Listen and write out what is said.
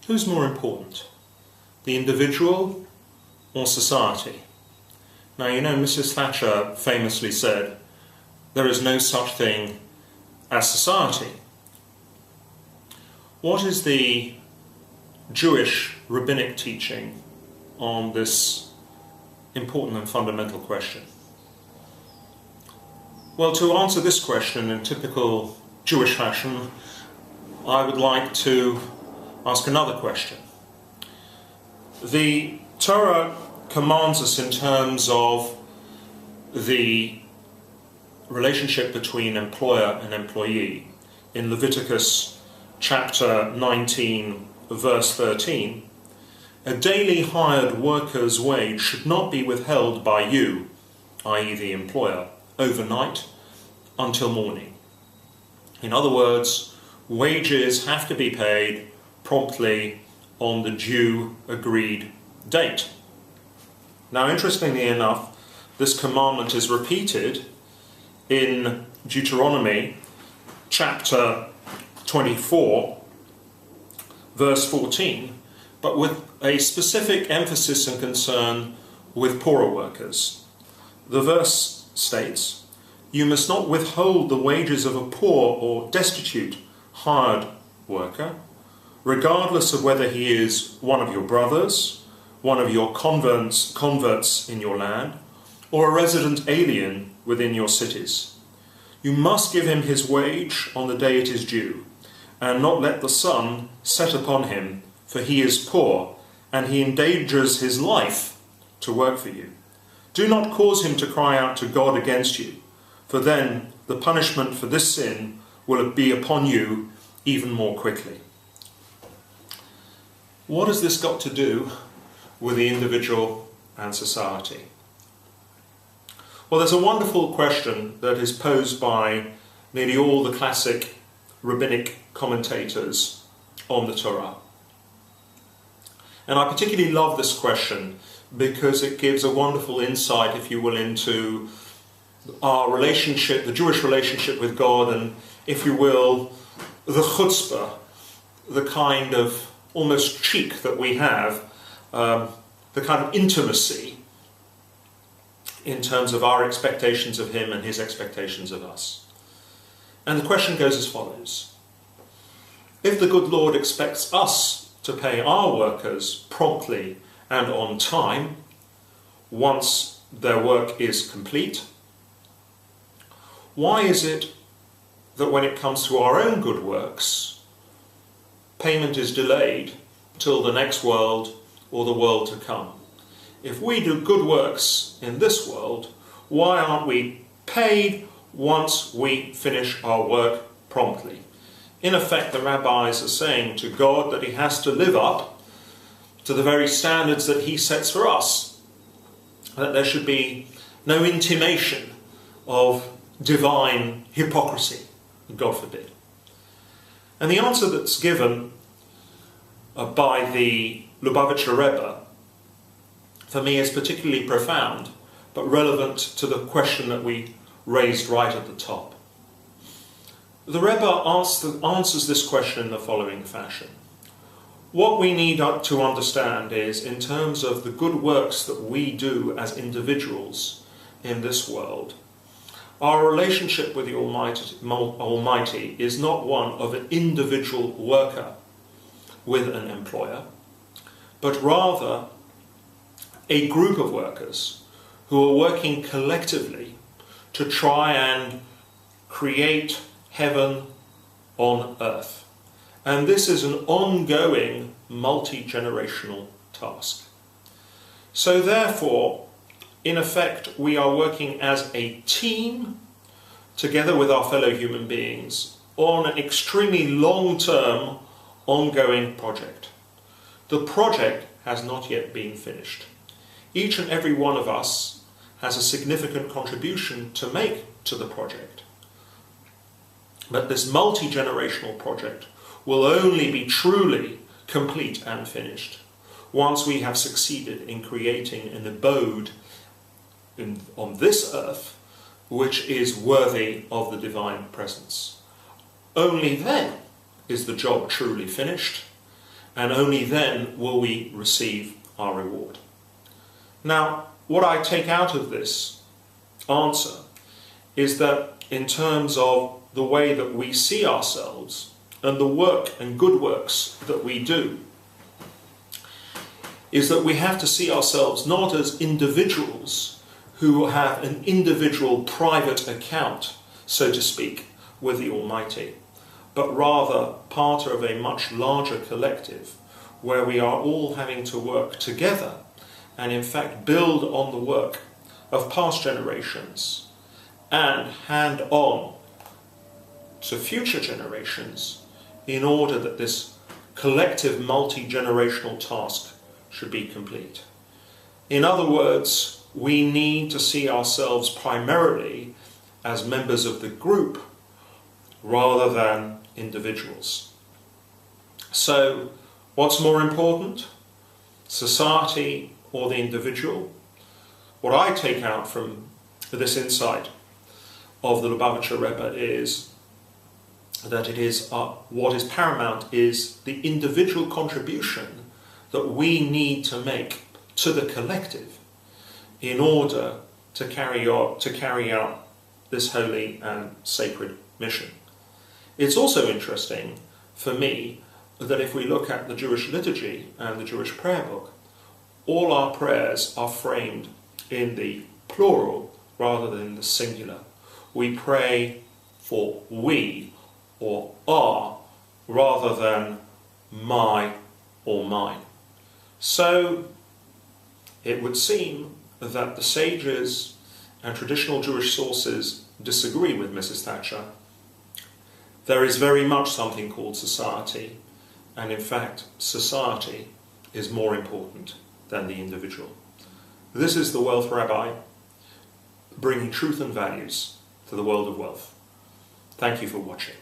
Who's more important, the individual or society? Now, you know, Mrs. Thatcher famously said, there is no such thing as society. What is the Jewish rabbinic teaching on this important and fundamental question? Well, to answer this question in typical Jewish fashion, I would like to ask another question. The Torah commands us in terms of the relationship between employer and employee in Leviticus chapter 19, verse 13. A daily hired worker's wage should not be withheld by you, i.e. the employer, overnight until morning. In other words, wages have to be paid promptly on the due agreed date. Now, interestingly enough, this commandment is repeated in Deuteronomy chapter 24, verse 14, but with a specific emphasis and concern with poorer workers. The verse states, "You must not withhold the wages of a poor or destitute hired worker, regardless of whether he is one of your brothers, one of your converts in your land, or a resident alien within your cities. You must give him his wage on the day it is due, and not let the sun set upon him, for he is poor, and he endangers his life to work for you. Do not cause him to cry out to God against you, for then the punishment for this sin will be upon you even more quickly." What has this got to do with the individual and society? Well, there's a wonderful question that is posed by nearly all the classic rabbinic commentators on the Torah. And I particularly love this question because it gives a wonderful insight, if you will, into our relationship, the Jewish relationship with God, and, if you will, the chutzpah, the kind of almost cheek that we have, the kind of intimacy in terms of our expectations of him and his expectations of us. And the question goes as follows. If the good Lord expects us to pay our workers promptly and on time, once their work is complete, why is it that when it comes to our own good works, payment is delayed till the next world or the world to come? If we do good works in this world, why aren't we paid once we finish our work promptly? In effect, the rabbis are saying to God that he has to live up to the very standards that he sets for us, that there should be no intimation of divine hypocrisy, God forbid. And the answer that's given by the Lubavitcher Rebbe, for me, is particularly profound, but relevant to the question that we raised right at the top. The Rebbe answers this question in the following fashion. What we need to understand is, in terms of the good works that we do as individuals in this world, our relationship with the Almighty is not one of an individual worker with an employer, but rather a group of workers who are working collectively to try and create heaven on earth. And this is an ongoing, multi-generational task. So therefore, in effect, we are working as a team, together with our fellow human beings, on an extremely long-term, ongoing project. The project has not yet been finished. Each and every one of us has a significant contribution to make to the project. But this multi-generational project will only be truly complete and finished once we have succeeded in creating an abode on this earth which is worthy of the divine presence. Only then is the job truly finished, and only then will we receive our reward. Now, what I take out of this answer is that in terms of the way that we see ourselves and the work and good works that we do, is that we have to see ourselves not as individuals who have an individual private account, so to speak, with the Almighty, but rather part of a much larger collective where we are all having to work together and in fact build on the work of past generations and hand on to future generations in order that this collective multi-generational task should be complete. In other words, we need to see ourselves primarily as members of the group rather than individuals. So, what's more important? Society or the individual? What I take out from this insight of the Lubavitcher Rebbe is that it is what is paramount is the individual contribution that we need to make to the collective in order to carry out this holy and sacred mission. It's also interesting for me that if we look at the Jewish liturgy and the Jewish prayer book, all our prayers are framed in the plural rather than the singular. We pray for we or our rather than my or mine. So it would seem that the sages and traditional Jewish sources disagree with Mrs. Thatcher. There is very much something called society, and in fact, society is more important than the individual. This is the Wealth Rabbi, bringing truth and values to the world of wealth. Thank you for watching.